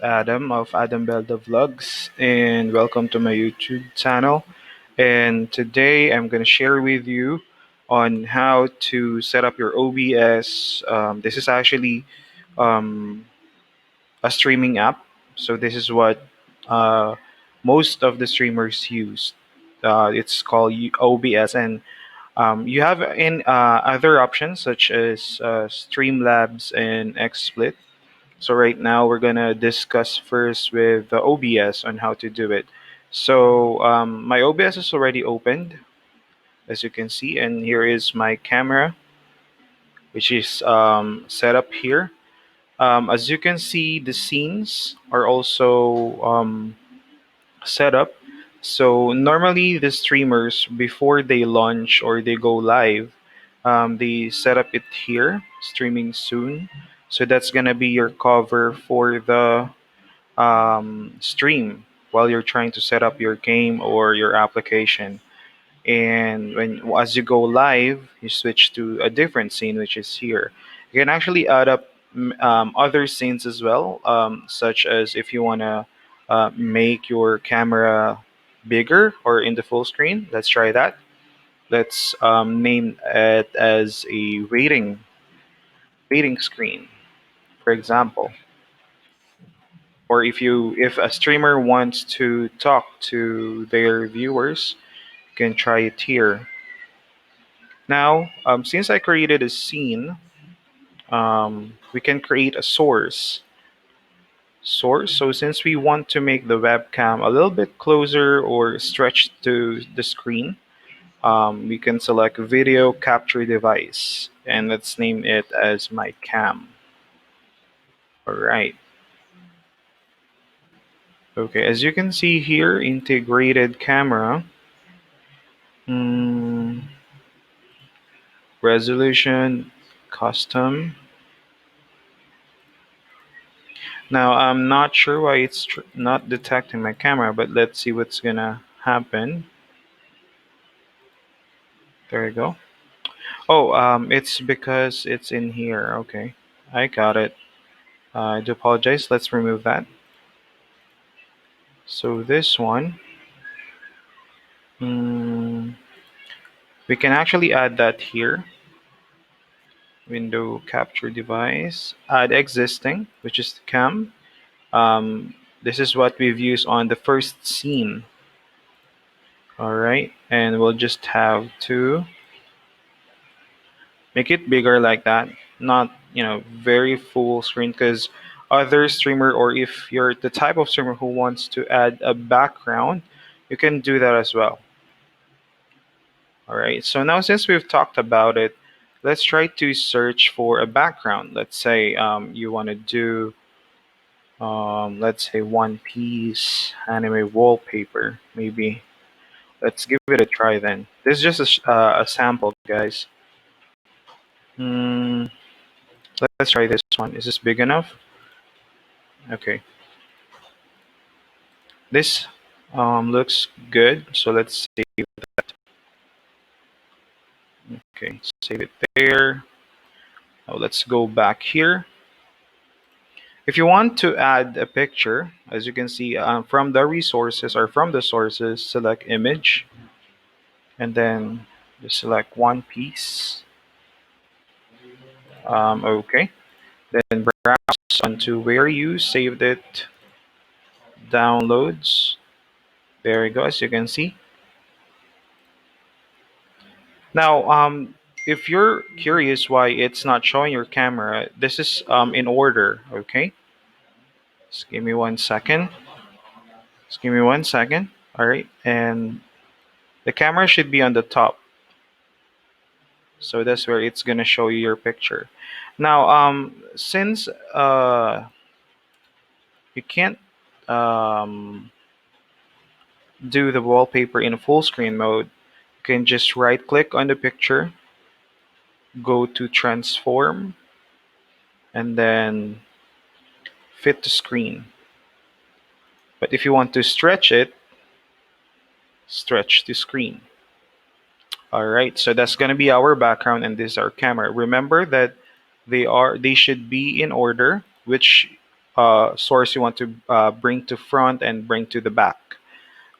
Adam of Adam Belda Vlogs, and welcome to my YouTube channel. And today I'm going to share with you on how to set up your OBS. This is actually um, a streaming app, so this is what uh, most of the streamers use. It's called OBS, and you have in other options such as Streamlabs and XSplit. So right now we're gonna discuss first with the OBS on how to do it. So my OBS is already opened, as you can see, and here is my camera, which is set up here. As you can see, the scenes are also set up. So normally the streamers before they launch or they go live, they set up it here, streaming soon. So that's gonna be your cover for the stream while you're trying to set up your game or your application. And when as you go live, you switch to a different scene, which is here. You can actually add up other scenes as well, such as if you want to make your camera bigger or in the full screen. Let's try that. Let's name it as a waiting screen, for example. Or if a streamer wants to talk to their viewers, you can try it here. Now, since I created a scene, we can create a source. So since we want to make the webcam a little bit closer or stretched to the screen, we can select video capture device, and let's name it as my cam. All right. Okay, as you can see here, integrated camera. Mm, resolution, custom. Now I'm not sure why it's not detecting my camera, but let's see what's gonna happen. There you go. Oh, it's because it's in here. Okay, I got it. I do apologize. Let's remove that. So this one, mm, we can actually add that here. Window capture device. Add existing, which is the cam. This is what we've used on the first scene. All right, and we'll just have to make it bigger like that, not very full screen, because other streamer, or if you're the type of streamer who wants to add a background, you can do that as well. All right, so now since we've talked about it, let's try to search for a background. Let's say you want to do let's say One Piece anime wallpaper, maybe. Let's give it a try then. This is just a sample, guys. Hmm. Let's try this one. Is this big enough? Okay. This looks good. So let's save that. Okay, save it there. Now let's go back here. If you want to add a picture, as you can see from the resources or from the sources, select image and then just select One Piece. Okay. Then browse onto where you saved it. Downloads. There you go, as you can see. Now, if you're curious why it's not showing your camera, this is in order, okay? Just give me 1 second. Just give me 1 second. All right, and the camera should be on the top, so that's where it's gonna show you your picture. Now, since you can't um, do the wallpaper in full screen mode, you can just right click on the picture, go to transform, and then fit to screen. But if you want to stretch it, stretch to screen. All right, so that's going to be our background and this is our camera. Remember that they should be in order, which source you want to bring to front and bring to the back.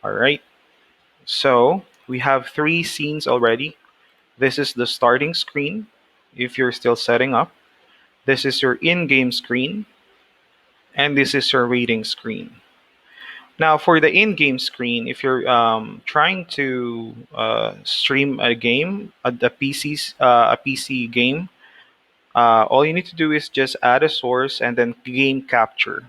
All right. So we have three scenes already. This is the starting screen if you're still setting up. This is your in-game screen, and this is your waiting screen. Now, for the in-game screen, if you're trying to stream a game, a PC game, all you need to do is just add a source and then game capture.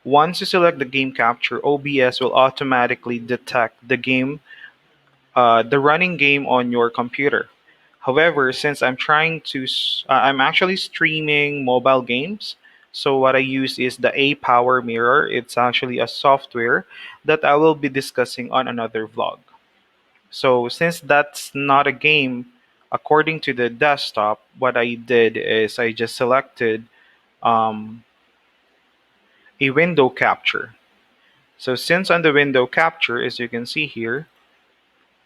Once you select the game capture, OBS will automatically detect the running game on your computer. However, since I'm actually streaming mobile games. So what I use is the A Power Mirror. It's actually a software that I will be discussing on another vlog. So since that's not a game, according to the desktop, what I did is I just selected um, a window capture. So since on the window capture, as you can see here,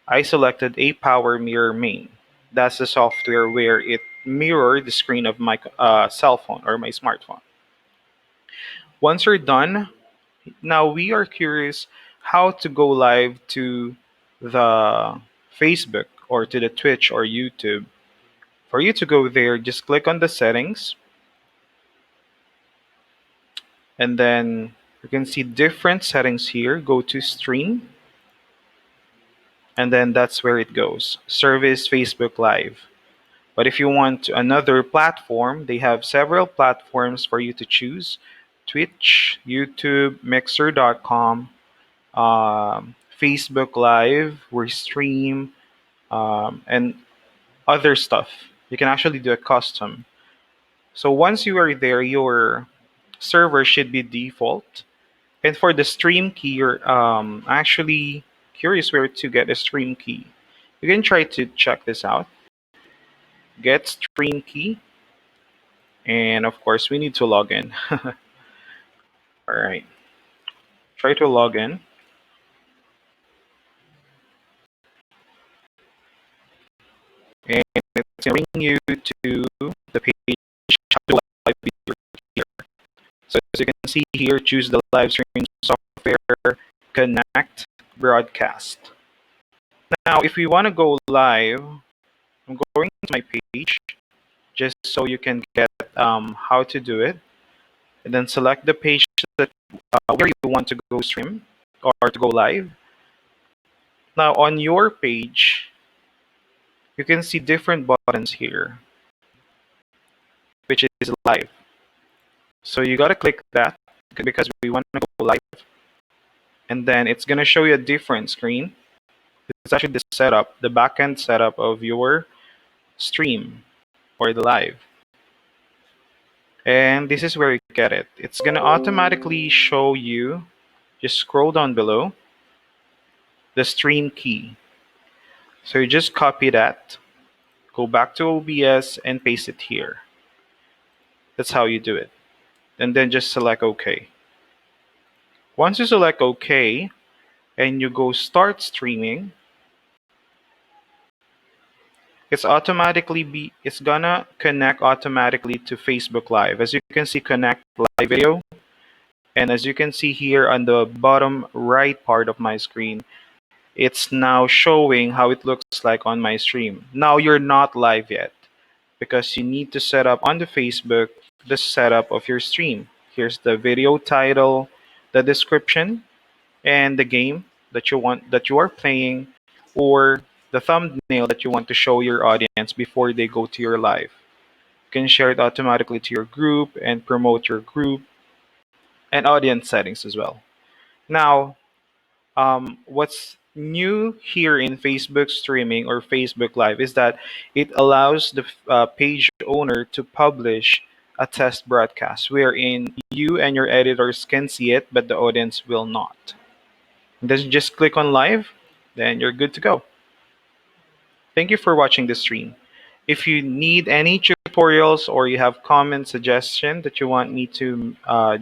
I selected a Power Mirror Main. That's the software where it mirrored the screen of my cell phone or my smartphone. Once you're done, now we are curious how to go live to the Facebook or to the Twitch or YouTube. For you to go there, just click on the settings, and then you can see different settings here. Go to stream, and then that's where it goes. Service Facebook Live. But if you want another platform, they have several platforms for you to choose: Twitch, YouTube, Mixer.com, Facebook Live, we stream, and other stuff. You can actually do a custom. So once you are there, your server should be default. And for the stream key, you're actually curious where to get a stream key. You can try to check this out. Get stream key. And of course, we need to log in. All right. Try to log in. And it's going to bring you to the page how to live video here. So as you can see here, choose the live stream software, connect, broadcast. Now, if we want to go live, I'm going to my page just so you can get how to do it. And then select the page that where you want to go stream or to go live. Now, on your page, you can see different buttons here, which is live. So you got to click that because we want to go live. And then it's going to show you a different screen. It's actually the setup, the backend setup of your stream or the live. And this is where you get it. It's going to automatically show you, just scroll down below, the stream key. So you just copy that, go back to OBS and paste it here. That's how you do it. And then just select OK. Once you select OK and you go start streaming, it's gonna connect automatically to Facebook Live. As you can see, connect live video. And as you can see here on the bottom right part of my screen, it's now showing how it looks like on my stream. Now you're not live yet because you need to set up on the Facebook the setup of your stream. Here's the video title, the description, and the game that you are playing, or the thumbnail that you want to show your audience before they go to your live. You can share it automatically to your group and promote your group, and audience settings as well. Now, what's new here in Facebook streaming or Facebook Live is that it allows the page owner to publish a test broadcast wherein you and your editors can see it, but the audience will not. Then just click on live, then you're good to go. Thank you for watching this stream. If you need any tutorials or you have comment suggestion that you want me to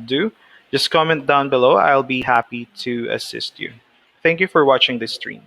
do, just comment down below. I'll be happy to assist you. Thank you for watching this stream.